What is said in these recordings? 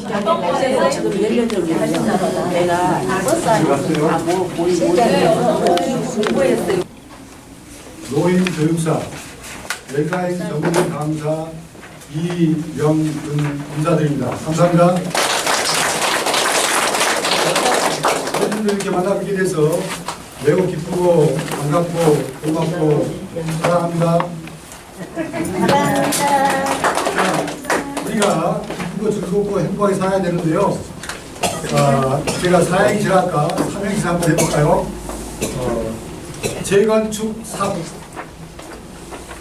지금 연령적으로 내가 버스하고 공부했어요. 노인 교육사 외과인 전문 강사 이명근 검사드립니다. 감사합니다. 선생님들 이렇게 만나뵙게 돼서 매우 기쁘고 반갑고 고맙고 사랑합니다. 우리가 기쁘고 즐겁고 행복하게 살아야 되는데요. 제가 4행시 할까 3행시 한번 해볼까요? 재건축 삽.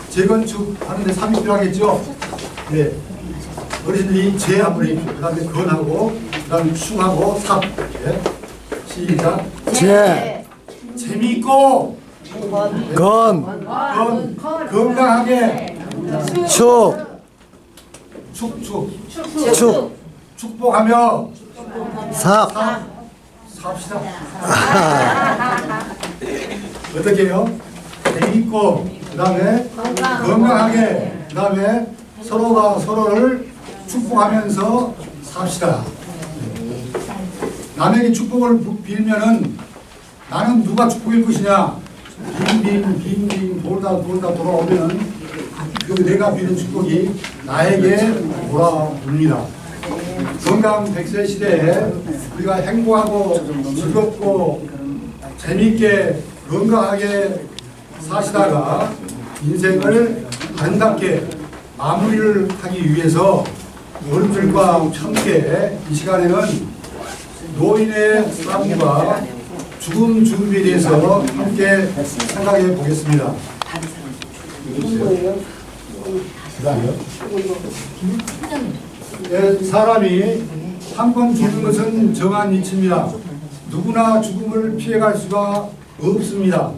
재건축 하는데 삽이 필요하겠죠? 네. 어르신들이 재 한번 해주세요. 그 다음에 건하고, 그 다음에 축하고, 삽. 네. 시작. 재. 재미있고. 건. 건강하게. 축. 축. 축복하며. 삽. 삽시다. 어떻게 해요? 재미있고, 그 다음에 건강하게, 그 다음에 서로가 서로를 축복하면서 삽시다. 남에게 축복을 빌면은 나는 누가 축복일 것이냐? 빙빙 돌다 돌아오면은 여기 내가 비는 축복이 나에게 돌아옵니다. 건강 100세 시대에 우리가 행복하고 즐겁고 재미있게 건강하게 사시다가 인생을 아름답게 마무리를 하기 위해서 어른들과 함께 이 시간에는 노인의 삶과 죽음 준비에 대해서 함께 생각해 보겠습니다. 사람이 한 번 죽는 것은 정한 이치입니다. 누구나 죽음을 피해갈 수가 없습니다.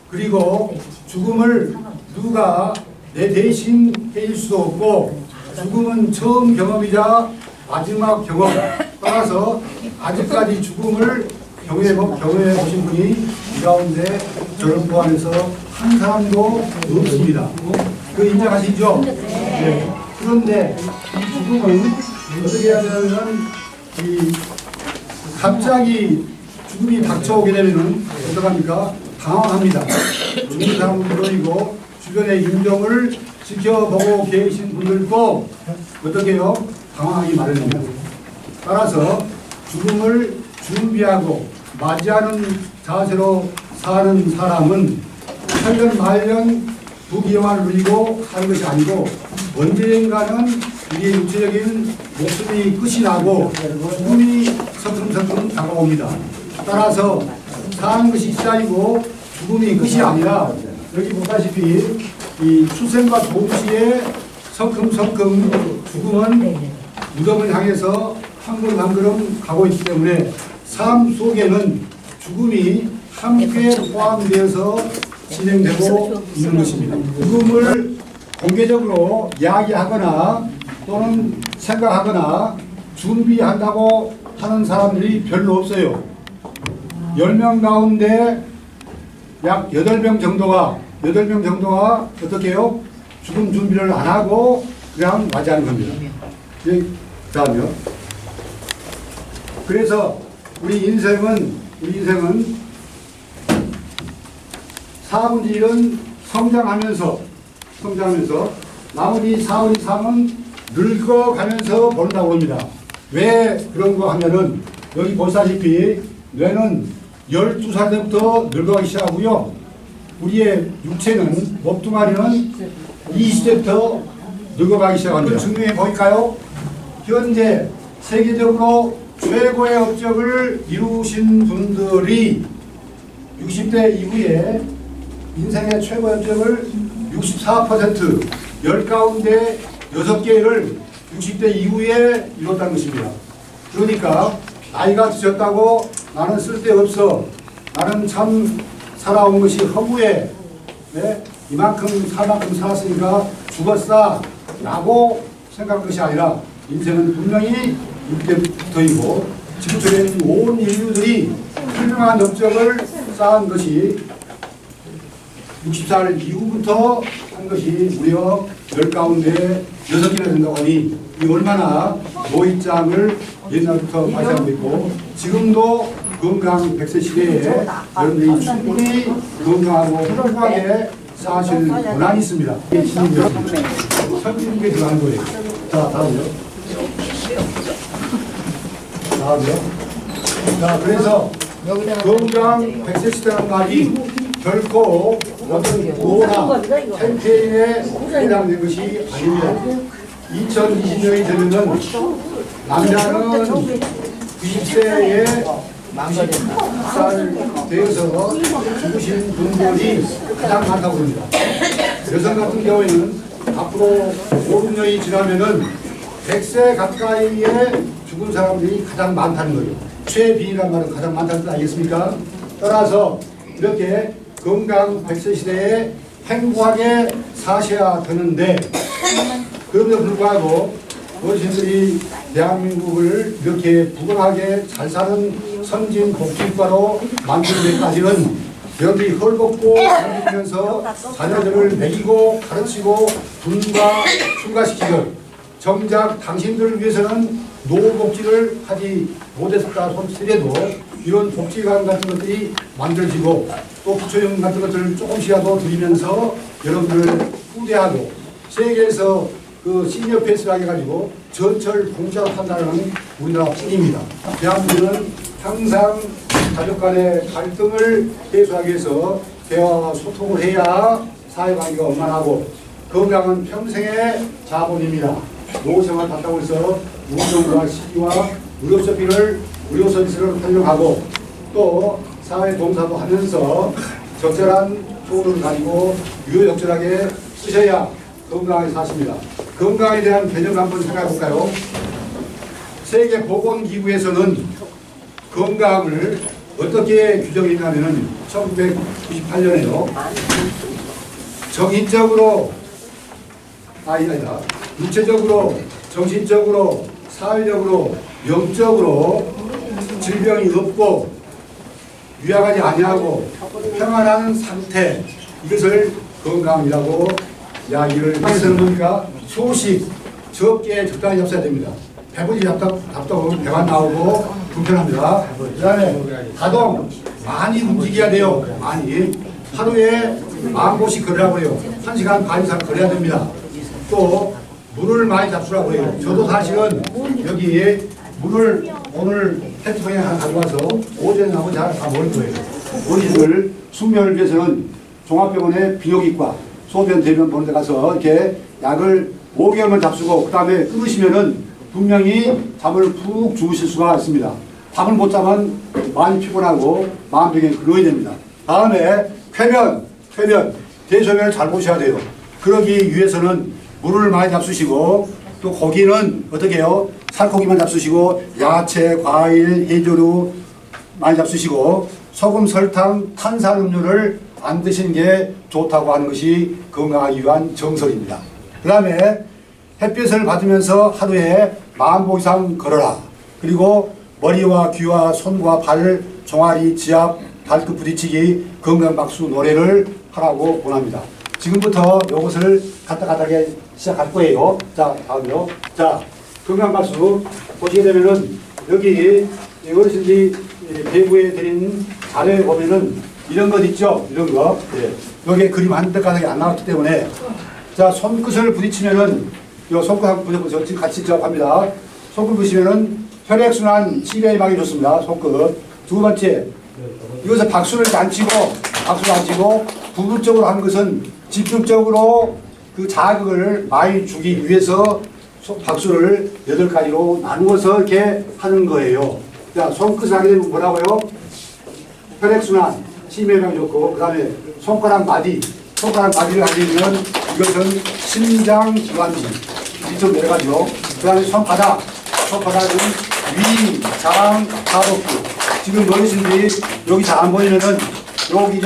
그리고 죽음을 누가 내 대신 해줄 수도 없고 죽음은 처음 경험이자 마지막 경험. 따라서 아직까지 죽음을 경험해 보신 분이 이 가운데 저를 포함해서 한 사람도 없습니다. 그 인정하시죠? 네. 그런데 이 죽음은 어떻게 해야 되냐면 갑자기 죽음이 닥쳐오게 되면 어떡합니까? 당황합니다. 죽는 사람은 물론이고 주변의 인정을 지켜보고 계신 분들도 어떻게 해요? 당황하기 마련입니다. 따라서 죽음을 준비하고 맞이하는 자세로 사는 사람은 살년 말년 부귀영화를 누리고 사는 것이 아니고 언젠가는 우리의 육체적인 목숨이 끝이 나고 죽음이 서슴서슴 다가옵니다. 따라서 사는 것이 시작이고 죽음이 끝이 아니라 여기 보다시피 이 출생과 동시에 성큼성큼 죽음은 무덤을 향해서 한 걸음 한 걸음 가고 있기 때문에 삶 속에는 죽음이 함께 포함되어서 진행되고 있는 것입니다. 죽음을 공개적으로 이야기하거나 또는 생각하거나 준비한다고 하는 사람들이 별로 없어요. 10명 가운데 약 8명 정도가 어떻게 해요? 죽음 준비를 안 하고 그냥 맞이하는 겁니다. 다음요. 그래서 우리 인생은 4분의 1은 성장하면서 나머지 4분의 3은 늙어가면서 본다고 합니다. 왜 그런 거 하면은 여기 보시다시피 뇌는 12살 때부터 늙어가기 시작하고요. 우리의 육체는 몸뚱아리는 20대부터 늙어가기 시작합니다. 증명해 보일까요? 현재 세계적으로 최고의 업적을 이루신 분들이 60대 이후에 인생의 최고의 업적을 64% 10 가운데 6개를 60대 이후에 이뤘다는 것입니다. 그러니까 나이가 드셨다고 나는 쓸데없어, 나는 참 살아온 것이 허무해, 네? 이만큼 살았으니까 죽었어 라고 생각할 것이 아니라 인생은 분명히 60대부터이고 지구촌에 온 인류들이 훌륭한 업적을 쌓은 것이 60살 이후부터 한 것이 무려 10 가운데 6개나 된다고 하니 이 얼마나 노이장을 옛날부터 발생하고 있고 지금도 건강 100세 시대에 여러분들이 충분히 건강하고 행복하게 사실 권한이 있습니다. 이게 선진국에 들어가는 거예요. 자, 다음요. 자, 그래서 건강 100세 시대라는 말이 결코 어떤 구호나 캠페인에 해당된 것이 아닙니다. 2020년이 되면은 남자는 90세에 90살 되어서 죽으신 분들이 가장 많다고 합니다. 여성 같은 경우에는 앞으로 5, 6년이 지나면은 100세 가까이에 죽은 사람들이 가장 많다는 거예요. 최비라는 말은 가장 많다는 뜻 아니겠습니까? 따라서 이렇게 건강 100세 시대에 행복하게 사셔야 되는데 그럼에도 불구하고 어르신들이 대한민국을 이렇게 부강하게 잘 사는 선진 복지국가로 만드는 데까지는 여러분들이 헐벗고 살면서 자녀들을 먹이고 가르치고 분과 출가시키고 정작 당신들을 위해서는 노복지를 하지 못했다 손치더라도 이런 복지관 같은 것들이 만들어지고 또 부처형 같은 것들을 조금씩이라도 드리면서 여러분들을 후대하고 세계에서 그 시니어 페이스를 해가지고 전철 공짜로 판다는 우리나라 뿐입니다. 대한민국은 항상 가족 간의 갈등을 해소하기 위해서 대화와 소통을 해야 사회관계가 원만하고 건강은 평생의 자본입니다. 노후생활 바탕으로 해서 우정과 시기와 의료 서비스를 활용하고 또 사회 봉사도 하면서 적절한 교훈을 가지고 유효적절하게 쓰셔야 건강하게 사십니다. 건강에 대한 개념을 한번 생각해 볼까요? 세계보건기구에서는 건강을 어떻게 규정했냐면은 1998년에요. 정신적으로 아니다. 육체적으로, 정신적으로, 사회적으로, 영적으로 질병이 없고 유약하지 아니하고 평안한 상태 이것을 건강이라고 이야기를 해서는 뭡니까? 소식 적게 적당히 잡숴야 됩니다. 배부지 잡다보면 배가 나오고 불편합니다. 그 다음에 가동 많이 움직여야 돼요. 많이 하루에 10,000보씩 걸으라고 해요. 1시간 반 이상 걸어야 됩니다. 또 물을 많이 잡수라고 해요. 저도 사실은 여기 물을 오늘 페트병에 하나 가져와서 오전하고 다 먹을 거예요. 어린이들 숙면을 위해서는 종합병원의 비뇨기과 소변 대변 보는 데 가서 이렇게 약을 5개월만 잡수고 그 다음에 끊으시면은 분명히 잠을 푹 주무실 수가 있습니다. 잠을 못 자면 많이 피곤하고 마음병에 걸어야 됩니다. 다음에 쾌변 대소변을 잘 보셔야 돼요. 그러기 위해서는 물을 많이 잡수시고 또 고기는 어떻게 해요? 살코기만 잡수시고 야채, 과일, 해조류 많이 잡수시고 소금, 설탕, 탄산음료를 안 드시는 게 좋다고 하는 것이 건강하기 위한 정설입니다. 그 다음에 햇빛을 받으면서 하루에 10,000보 이상 걸어라. 그리고 머리와 귀와 손과 발, 종아리, 지압, 발끝 부딪히기, 건강박수 노래를 하라고 권합니다. 지금부터 이것을 간단하게 시작할 거예요. 자, 다음요. 자, 건강박수 보시게 되면은 여기 어르신들이 배구에 드린 자료에 보면은 이런 것 있죠? 이런 거. 예. 여기에 그림 한 대가닥이 안 나왔기 때문에 자, 손끝을 부딪히면은 요 손끝 한번 부딪혀서 지금 같이 합니다. 손끝 부딪히면은 혈액순환 치료에 막이 좋습니다. 손끝. 두 번째, 이것은 박수를 안 치고 부분적으로 하는 것은 집중적으로 그 자극을 많이 주기 위해서 박수를 8가지로 나누어서 이렇게 하는 거예요. 자, 손끝을 하게 되면 뭐라고요? 혈액순환, 치매가 좋고, 그 다음에 손가락 마디를 하게 되면 이것은 심장기관지, 이쪽 내려가죠. 그 다음에 손바닥은 위, 장, 하복부. 지금 어르신들이 여기 잘 안 보이면은 여기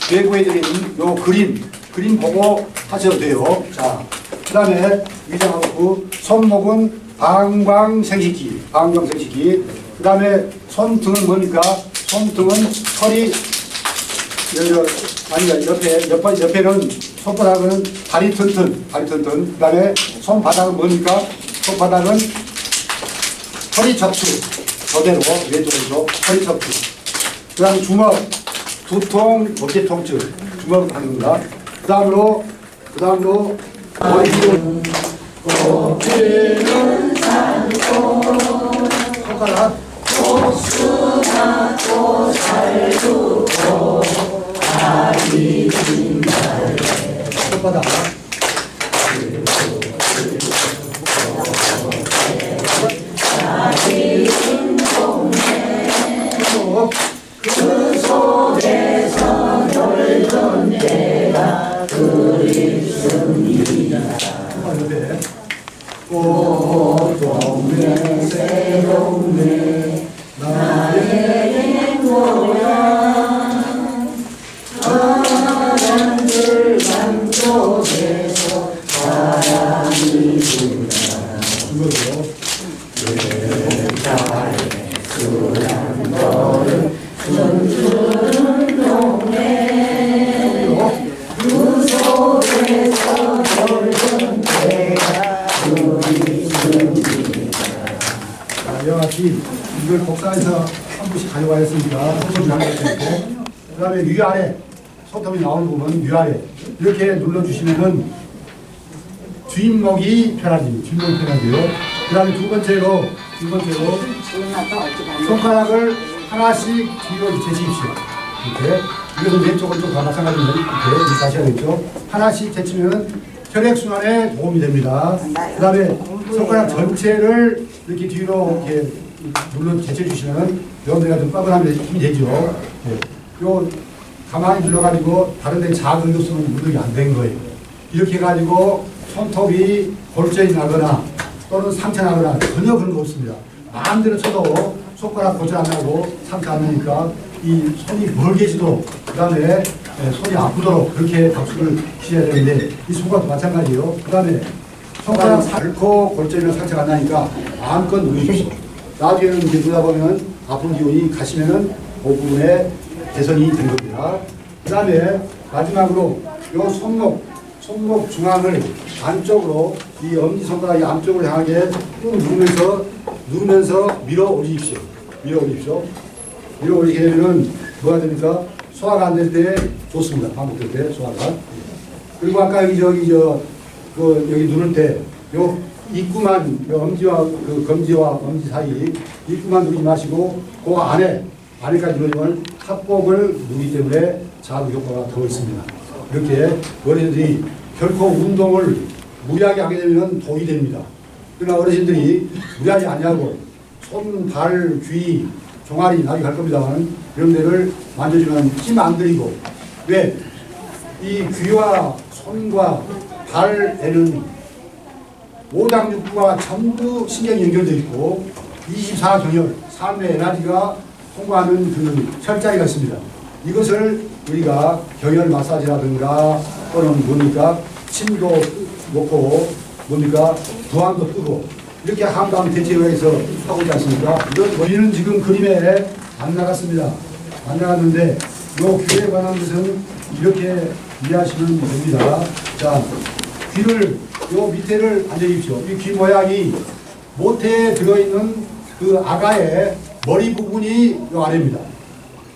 배구에 드린 요 그림 보고 하셔도 돼요. 자, 그 다음에 위장하고 손목은 방광생식기. 그 다음에 손등은 뭡니까? 손등은 아니 옆에는 손바닥은 다리 튼튼. 그 다음에 손바닥은 뭡니까? 손바닥은 허리 척추. 저대로 왼쪽으로 허리 척추. 그 다음에 주먹, 두통, 어깨 통증. 주먹을 하는 겁니다. 그 다음으로 머리 뒤로 꽃피는 산소 손가락 꽃수나고 살두고 아리 진달래 손바닥 아리진 동네 그 속에서 놀던 때가 그립습니다. 꽃동네 새동네 나의 모양 사랑들 강쪽에서 사랑이구나 외자의 수랑거를 춤추는 동네 그 속에서 놀던 때가 이와 같이 이걸 복사해서 한 분씩 가져가겠습니다. 손톱이 하나 있고, 그 다음에 위아래 손톱이 나오는 부분 위아래 이렇게 눌러주시면은 뒷목이 편해집니다. 뒷목이 편하고요. 그 다음에 두 번째로 손가락을 하나씩 뒤로 제치십시오. 이렇게 이것은 왼쪽은 좀 마찬가지입니다. 이렇게 다시 하겠죠. 하나씩 제치면 혈액순환에 도움이 됩니다. 그 다음에 손가락 전체를 이렇게 뒤로 이렇게 눌러 제쳐주시면 여기가 좀 빠근하면 힘이 되죠. 네. 요 가만히 눌러가지고 다른 데 작은 교수는 운동이 안 된 거예요. 이렇게 해가지고 손톱이 골절이 나거나 또는 상처 나거나 전혀 그런 거 없습니다. 마음대로 쳐도 손가락 골절 안 나고 상처 안 나니까 이 손이 멀게지도 그 다음에 손이 아프도록 그렇게 박수를 치셔야 되는데 이 손가락도 마찬가지예요. 그 다음에 손가락 닳고 골절이나 상처가 안 나니까 마음껏 누르십시오. 나중에는 이제 누다 보면 아픈 기운이 가시면은 그 부분에 개선이 된 겁니다. 그 다음에 마지막으로 요 손목 중앙을 안쪽으로 이 엄지손가락이 안쪽을 향하게 꾹 누르면서 밀어 올리십시오. 밀어 올리게 되면은 뭐가 됩니까? 소화가 안 될 때 좋습니다. 반복될 때 소화가. 그리고 아까 여기 누를 때 요 입구만 엄지와 그 검지와 엄지 사이 입구만 누르지 마시고 그 안에까지 누르면 합곡을 누르기 때문에 자극 효과가 더 있습니다. 이렇게 어르신들이 결코 운동을 무리하게 하게 되면 독이 됩니다. 그러나 어르신들이 무리하지 않냐고 손, 발, 귀, 종아리 나중에 갈 겁니다만 이런 데를 만져주면 힘 안 들이고 왜? 이 귀와 손과 발에는 오장육부가 전부 신경이 연결되어 있고 24경혈, 삶의 에너지가 통과하는 그 혈자리가 있습니다. 이것을 우리가 경혈 마사지라든가 또는 뭡니까? 침도 놓고 뭡니까? 부항도 뜨고 이렇게 한방 대체로해서 하고 있지 않습니까? 우리는 지금 그림에 안 나갔습니다. 안 나갔는데 요 귀에 관한 것은 이렇게 이해하시면 됩니다. 자, 귀를 요 밑에를 앉아주십시오. 이 귀 모양이 모태에 들어있는 그 아가의 머리 부분이 요 아래입니다.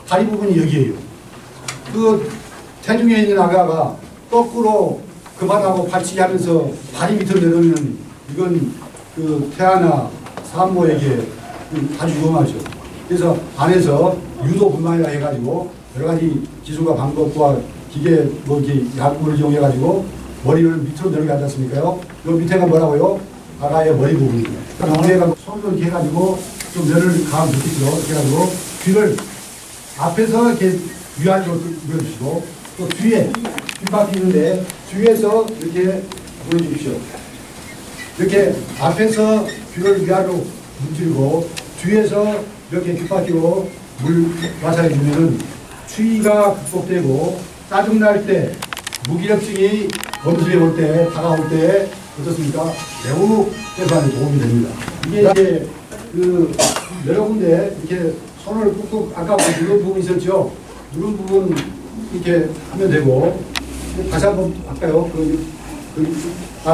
다리 부분이 여기에요. 그 태중에 있는 아가가 거꾸로 그만하고 받치기 하면서 발이 밑으로 내려오면 이건 그 태아나 산모에게 아주 위험하죠. 그래서 안에서 유도분만이라 해가지고 여러 가지 기술과 방법과 기계 뭐 이렇게 약물을 이용해가지고 머리를 밑으로 내려가지 않습니까? 요 밑에가 뭐라고요? 아가의 머리 부분이에요. 그러니까 손으로 이렇게 해가지고 좀 면을 감 느끼죠. 이렇게 해가지고 귀를 앞에서 이렇게 위아래로 눌러주시고 또 뒤에 뒷바퀴 있는데 뒤에서 이렇게 보여주십시오. 이렇게 앞에서 귀를 위아래로 문지르고 뒤에서 이렇게 뒷바퀴로 물 마사해 주면은 추위가 극복되고 짜증날 때 무기력증이 원심에 올 때 다가올 때 어떻습니까? 매우 해소하는 도움이 됩니다. 이게 이제 그 여러 군데 이렇게 손을 꾹꾹 아까 누른 부분 있었죠? 누른 부분 이렇게 하면 되고, 다시 한번 할까요?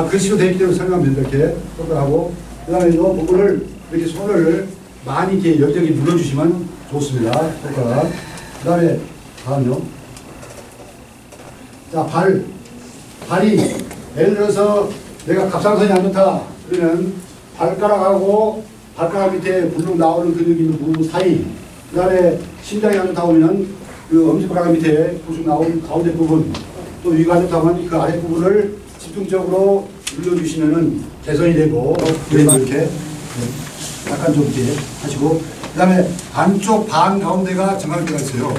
글씨로 되어 있기 때문에 설명하면 된다. 이렇게 하고, 그 다음에 이 부분을 이렇게 손을 많이 이렇게 여기저기 눌러주시면 좋습니다. 손가락. 그 다음에 다음요. 자, 발이 예를 들어서 내가 갑상선이 안 좋다 그러면 발가락 밑에 불룩 나오는 근육이 있는 부분 사이, 그 다음에 심장이 안 좋다 보면 그 엄지발가락 밑에 불룩 나오는 가운데 부분, 또 위가 안 좋다 보면 그 아래 부분을 집중적으로 눌러주시면은 개선이 되고, 이렇게 약간 좀 이렇게 하시고, 그 다음에 안쪽 반 가운데가 정할 때가 있어요.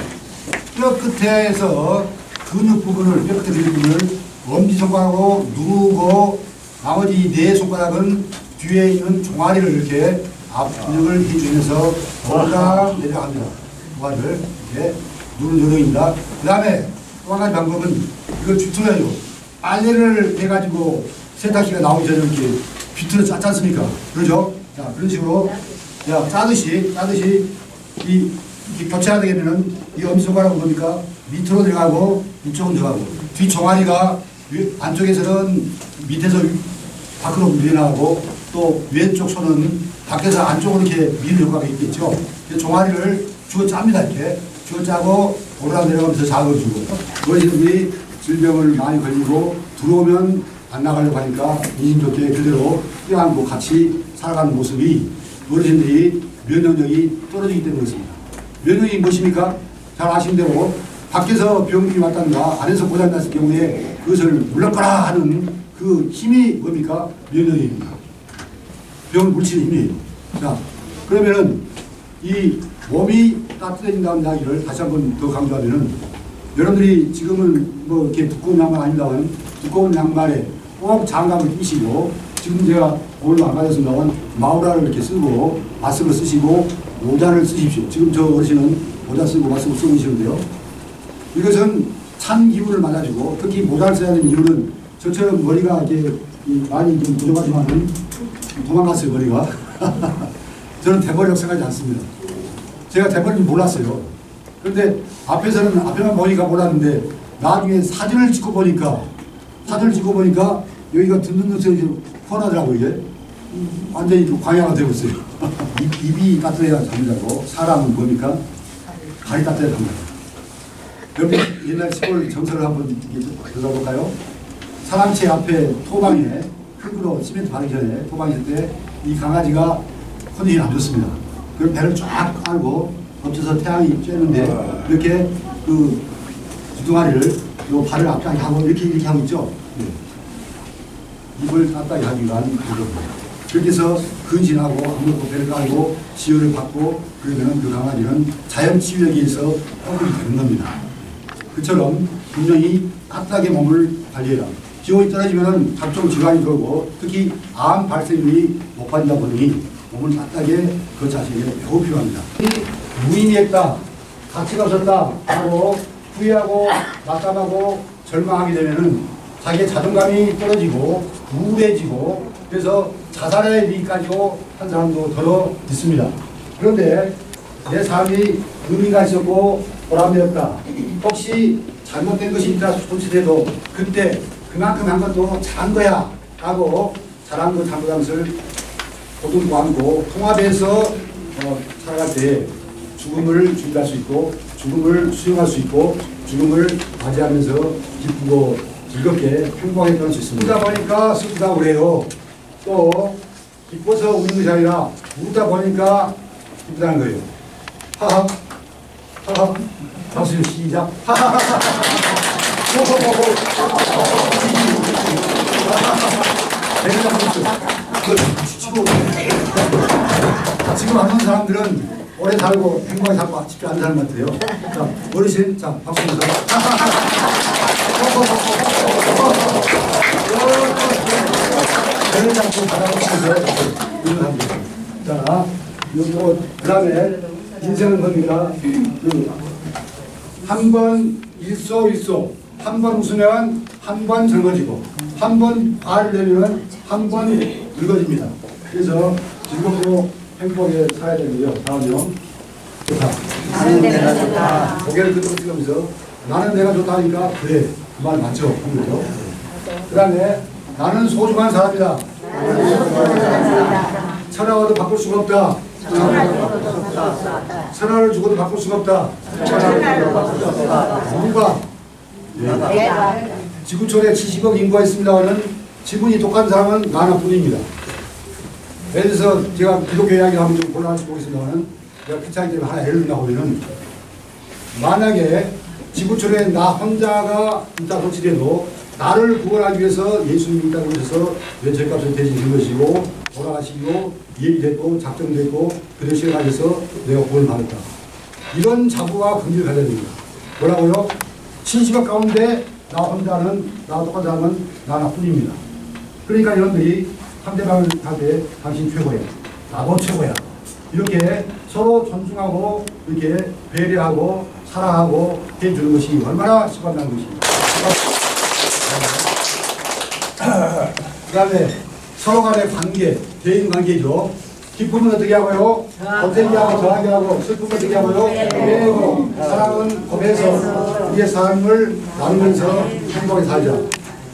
뼈 끝에서 근육 부분을, 뼈 끝에 근육 부분을 엄지손가락으로 누르고, 나머지 네 손가락은 뒤에 있는 종아리를 이렇게 압력을 해주면서 올라 내려갑니다. 종아리를 이렇게 누르는 요령입니다. 그 다음에 또 한 가지 방법은 이걸 뒤틀어요. 빨래를 해가지고 세탁기가 나오기 전에 이렇게 비틀어 짰지 않습니까? 그러죠? 자, 그런 식으로 짜듯이 이 교체하게 되면은 이 엄지손가락은 뭡니까? 밑으로 들어가고 이쪽은 들어가고, 뒤 종아리가 안쪽에서는 밑에서 밖으로 밀려나가고, 또 왼쪽 손은 밖에서 안쪽으로 이렇게 미는 효과가 있겠죠. 종아리를 주워 짭니다. 이렇게 주워 짜고 오르락 내려가면서 자극을 주고, 어르신들이 질병을 많이 걸리고 들어오면 안 나가려고 하니까 인심 좋게 그대로 뛰어안고 같이 살아가는 모습이 어르신들이 면역력이 떨어지기 때문에 그렇습니다. 면역력이 무엇입니까? 잘 아시는 대로 밖에서 병균이 왔다든가 안에서 고장났을 경우에 그것을 물러가라 하는 그 힘이 뭡니까? 면역력입니다. 병을 물치는 힘이에요. 자, 그러면은 이 몸이 따뜻해진다는 이야기를 다시 한번 더 강조하면은, 여러분들이 지금은 뭐 이렇게 두꺼운 양말 아닙니다만 두꺼운 양말에 꼭 장갑을 끼시고, 지금 제가 오늘 안 가졌습니다만 마우라를 이렇게 쓰고 마스크를 쓰시고 모자를 쓰십시오. 지금 저 어르신은 모자 쓰고 마스크 쓰고 계시는데요. 이것은 찬 기운을 맞아주고, 특히 모자를 써야 되는 이유는 저처럼 머리가 이렇게 많이 좀 부족하지만은 도망갔어요, 머리가. 저는 대머리라고 생각하지 않습니다. 제가 대머리는 몰랐어요. 그런데 앞에만 보니까 몰랐는데, 나중에 사진을 찍고 보니까 여기가 듣는 것이 훤하더라고요. 이게 완전히 광야가 되고 있어요. 입이 따뜻해야 잠자고, 사람은 뭡니까? 발이 따뜻해야 잠자고. 여러분 옛날 시골 정서를 한번 들어볼까요? 사람체 앞에 토방에 흙으로 시멘트 바르기 전에 토방에 있을 때 이 강아지가 컨디션이 안 좋습니다. 그럼 배를 쫙 깔고 엎쳐서 태양이 쬐는데 이렇게 그 주둥아리를 요 발을 앞당게 하고 이렇게 하고 있죠. 네. 입을 앞당게 하기 위한 그겁니다. 그렇게 해서 근신하고 아무것도 배를 깔고 치유를 받고, 그러면 그 강아지는 자연 치유력에 의해서 회복이 되는 겁니다. 그처럼 분명히 따뜻하게 몸을 관리해라. 기온이 떨어지면 각종 질환이 들어오고, 특히 암 발생률이 높아진다 보니 몸을 따뜻하게 거치하시는 게 매우 필요합니다. 무의미했다, 가치가 없었다 하고 후회하고 낙담하고 절망하게 되면은 자기의 자존감이 떨어지고 우울해지고, 그래서 자살의 위기까지도 한 사람도 더러 있습니다. 그런데 내 삶이 의미가 있었고 보람되었다, 혹시 잘못된 것이 있다 싶을지라도 그때 그만큼 한 것도 잘한 거야 하고 잘한 것 잘못한 것을 고등고 안고 통합해서 살아갈 때 죽음을 준비할 수 있고, 죽음을 수용할 수 있고, 죽음을 맞이하면서 기쁘고 즐겁게 행복하게 떠날 수 있습니다. 웃다 보니까 슬프다고 그래요. 또 기뻐서 웃는 것이 아니라 웃다 보니까 기쁘다는 거예요. 하하 하하. 박수 시작. 하하하하. 지금 하는 사람들은 오래 살고 행복하게 살고 싶지 않은 사람 같아요. 자, 어르신, 자, 박수 주세요. 배를 잡고 바라보면서 이걸 합니다. 자, 요거 그 다음에 인생은 뭡니까? 한 번 일소일소, 한 번 웃으면 한 번 젊어지고, 한 번 화를 내면 한 번 늙어집니다. 그래서 즐겁고 행복하게 살아야 되고요. 다음요. 좋다. 고개를 끄덕 찍으면서 나는 내가 좋다니까 그래. 그 말 맞죠? 그죠? 그 다음에 나는 소중한 사람이다. 천하와도 바꿀 수가 없다. 천하를 주고도 바꿀 수가 없다. 누가? 지구촌에 70억 인구가 있습니다만은 지분이 독한 사람은 나 하나뿐입니다. 예를 들어서 제가 기독교 이야기를 하면 좀 곤란할지 모르겠습니다만은 제가 귀찮기 때문에 하나 예를 들어 보면은 만약에 지구촌에 나 혼자가 있다 솔치더라도 나를 구원하기 위해서 예수님이 있다고 하셔서 내 죄값을 대신하신 것이고 돌아가시고 예비됐고 작정됐고 그런 시간을 가져서 내가 구원을 받았다. 이런 자부와 긍지를 가져야 됩니다. 뭐라고요? 70억 가운데 나 혼자는 나와 똑같은 사람은 나 하나뿐입니다. 그러니까 여러분들이 상대방을 할 때 당신 최고야. 나도 최고야. 이렇게 서로 존중하고 이렇게 배려하고 사랑하고 해주는 것이 얼마나 시간나는 것입니다. 그 다음에 서로 간의 관계, 대인 관계죠. 기쁨은 어떻게 하고요? 어떻게 하고 더하게 하고 슬픔은 어떻게 하고요? 배우고 사랑은 고배해서 우리의 삶을 나누면서 행복하게 살자.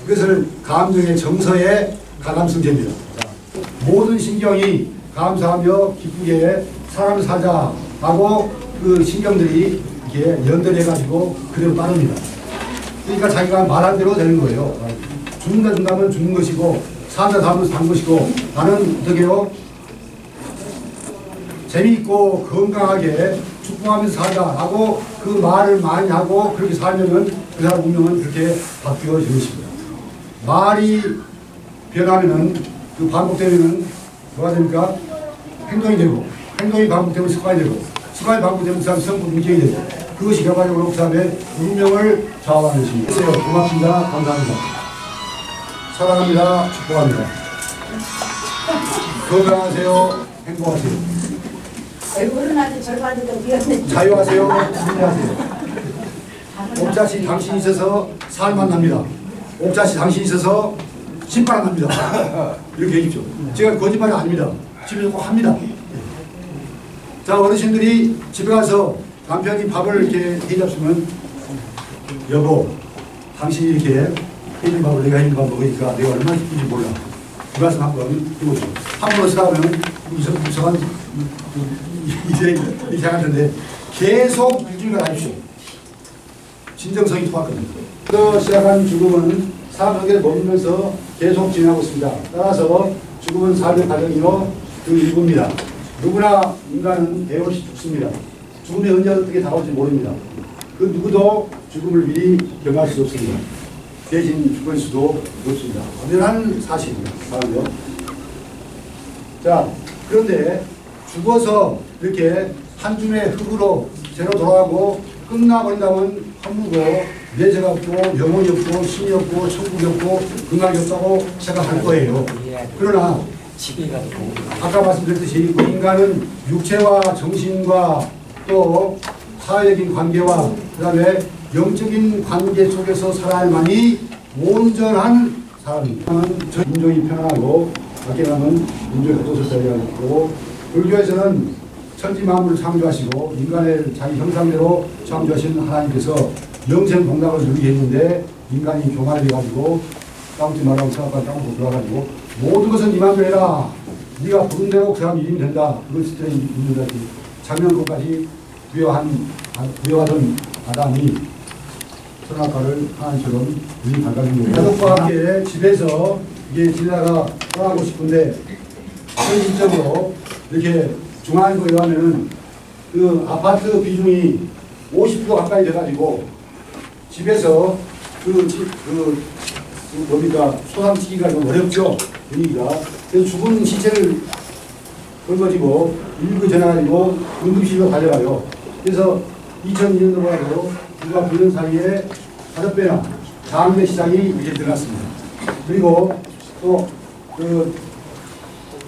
그것을 감정의 정서의 가감승제입니다. 모든 신경이 감사하며 기쁘게 사람을 살자 하고 그 신경들이 이렇게 연결해가지고 그대로 따릅니다. 그러니까 자기가 말한 대로 되는 거예요. 죽는다 죽는다면 죽는 것이고 산다 사면 산 것이고 나는 어떻게 해요? 재미있고 건강하게 축복하면서 살자라고 그 말을 많이 하고 그렇게 살면은 그 사람 운명은 그렇게 바뀌어지는 것입니다. 말이 변하면은 그 반복되면은 뭐가 됩니까? 행동이 되고 행동이 반복되면 습관이 되고 습관이 반복되면 그 사람 성품 인격이 되고 그것이 결과적으로 그 사람의 운명을 좌우하는 것입니다. 고맙습니다. 감사합니다. 사랑합니다. 축복합니다. 건강하세요. 행복하세요. 얼굴은 아주 절반도 비었네. 자유하세요. 승리하세요. 옥자씨 당신이 있어서 살만 납니다. 옥자씨 당신이 있어서 심판 안 납니다. 이렇게 해주십시오. 제가 거짓말이 아닙니다. 집에서 꼭 합니다. 자, 어르신들이 집에 가서 남편이 밥을 이렇게 해잡수면 여보, 당신이 이렇게 해준 밥을 내가 해준 밥 먹으니까 내가 얼마나 기쁜지 몰라. 그 말씀 한번 해보죠. 한번 쓰라면 이상한 이제 같은데 계속 유지가 하십시오. 진정성이 통하거든요. 또 시작한 죽음은 삶 속에 머물면서 계속 진행하고 있습니다. 따라서 죽음은 삶의 과정이요 그 일부입니다. 누구나 인간은 배우시 죽습니다. 죽음이 언제 어떻게 다가올지 모릅니다. 그 누구도 죽음을 미리 경험할 수 없습니다. 대신 죽을 수도 없습니다. 언제나 사실입니다. 사람요. 자, 그런데 죽어서 이렇게 한 줌의 흙으로 재로 돌아가고 끝나버린다면 헛무고 내 죄가 없고 영혼이 없고 신이 없고 천국이 없고 긍휼이 없다고 생각할 거예요. 그러나 아까 말씀드렸듯이 그 인간은 육체와 정신과 또 사회적인 관계와 그 다음에 영적인 관계 속에서 살아야만이 온전한 사람입니다. 인종이 편안하고 밖에 가면 인종의 겉옷을 달리고 불교에서는 천지 만물을 창조하시고 인간을 자기 형상대로 창조하신 하나님께서 영생동락을 누리게 했는데 인간이 교만해가지고 까먹지 말라고 생각하고 까먹고 들어가가지고 모든 것은 네 맘대로 해라. 네가 부른 대로 그 사람 일이 된다. 그걸 스트레이 묻는다. 작년까지 부여하던 아담이 선악과를 하나님처럼 눈이 밝아진 거예요. 가족과 함께 집에서 이게 지내다가 떠나고 싶은데 현실적으로 이렇게 중앙일보에 의하면은 그 아파트 비중이 50% 가까이 돼가지고 집에서 뭡니까 소상치기가 좀 어렵죠 분위기가. 그래서 죽은 시체를 걸거지고 일부 전화가지고 응급실로 달려가요. 그래서 2002년도로 가지고 불과 9년 사이에 5배나 장례 시장이 이렇게 들어갔습니다. 그리고 또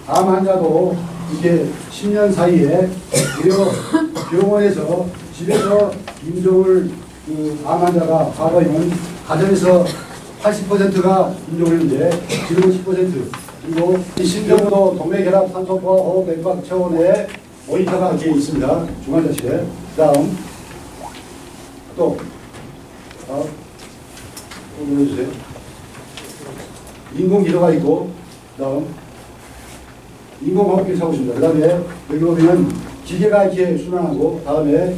암 환자도 이게 10년 사이에 병원에서 집에서 임종을 암 환자가 과거에는 가정에서 80%가 임종을 했는데 지금은 10%. 그리고 신경도 동맥혈압, 산소포, 호흡, 맥박 차원의 모니터가 이렇게 있습니다. 중환자실에. 그 다음 또 다음. 또 눌러주세요. 인공기도가 있고, 다음. 인공호흡기를 차고 있습니다. 그 다음에 여기 보면 기계가 이렇게 순환하고, 다음에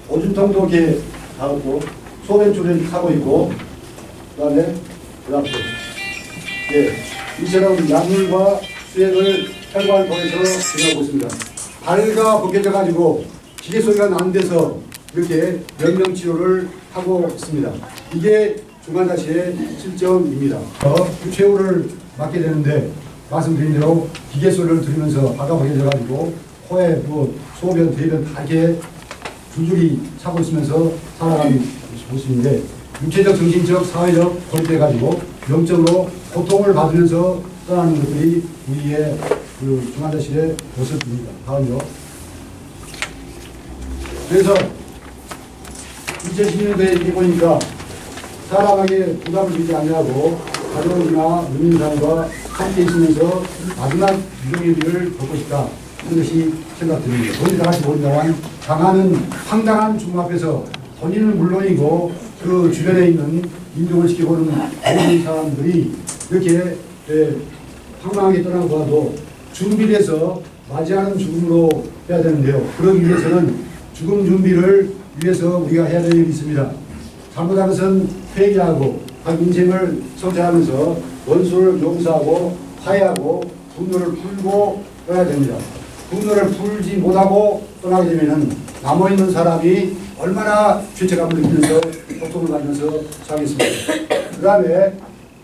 오줌통도 이렇게 닿고, 소변줄을 타고 있고, 그 다음에 예, 이처럼 약물과 수액을 혈관을 통해서 진행하고 있습니다. 발가 벗겨져 가지고 기계 소리가 나는 데서 이렇게 명령치료를 하고 있습니다. 이게 중환자실의 실정입니다. 최후를 맞게 되는데 말씀드린 대로 기계 소리를 들으면서 발가 벗겨져 가지고 코에 소변, 대변 다 이렇게 줄줄이 차고 있으면서 살아가는 모습인데 육체적, 정신적, 사회적 고립돼 가지고 영적으로 고통을 받으면서 떠나는 것들이 우리의 그 중환자실의 모습입니다. 다음요. 그래서 2016년도에 이렇게 보니까 사람에게 부담을 주지 않냐고 가족이나 민민사람과 함께 있으면서 마지막 유종의비를 걷고 싶다. 이것이 생각됩니다. 우리 다 같이 본다만 당하는 황당한 죽음 앞에서 본인은 물론이고 그 주변에 있는 인종을 지켜보는 모든 사람들이 이렇게 황당하게 떠나는 것과도 준비돼서 맞이하는 죽음으로 해야 되는데요. 그러기 위해서는 죽음 준비를 위해서 우리가 해야 될 일이 있습니다. 잘못한 것은 회개하고 각 인생을 성찰하면서 원수를 용서하고 화해하고 분노를 풀고 떠나야 됩니다. 분노를 풀지 못하고 떠나게 되면 남아있는 사람이 얼마나 죄책감을 느끼면서 고통을 받으면서 살겠습니다. 그 다음에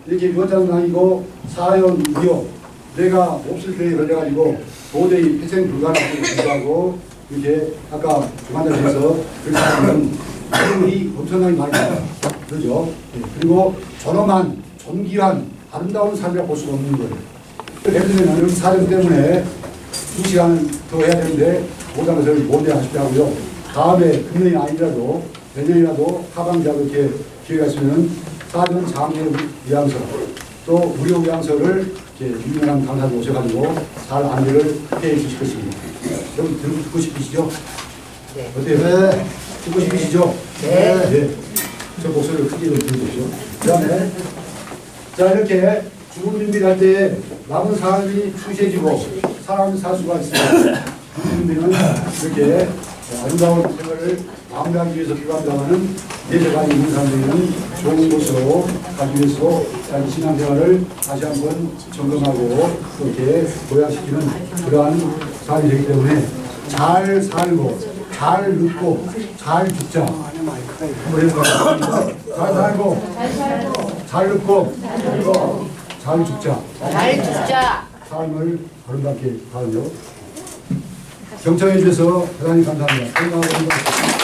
이렇게 유언장도 다니고 사연, 위협, 내가 몹쓸 병에 걸려가지고 도저히 회생 불가능하고 불구하고 이렇게 아까 중환자실에서 그렇게 하면 비용이 엄청나게 많이 나요. 그러죠? 네. 그리고 존엄한, 존귀한, 아름다운 삶이라고 볼 수가 없는 거예요. 예를 들면 사정 때문에 2시간 더 해야 되는데 못한 것을 못해 하십시오 하고요. 다음에 금년이 아니라도 내년이라도 하반기라도 이렇게 기회가 있으면 사전 장애 위양서 또 무료 위양서를 이렇게 유명한 강사를 오셔가지고 잘 안내를 해 주실 것입니다. 여러분 듣고 싶으시죠? 네. 어때요? 네. 듣고 싶으시죠? 네. 네. 저 목소리를 크게 좀 들으십시오. 그 다음에 자 이렇게 죽음 준비를 할 때 남은 사람이 추세지고 사람이 살 수가 있습니다. 죽음 준비는 이렇게 아름다운 생활을 마무리하기 위해서 필요합니다만은 내재가 있는 사람들은 좋은 곳으로 가기 위해서 자기 신앙생활을 다시 한번 점검하고 또 이렇게 보양시키는 그러한 삶이 되기 때문에 잘 살고 잘 눕고 잘 죽자. 한번 해볼까요? 잘 살고 잘 눕고 잘 죽자. 잘 죽자. 삶을 아름답게 살려. 경청해 주셔서 대단히 감사합니다. 건강하고 행복하십시오.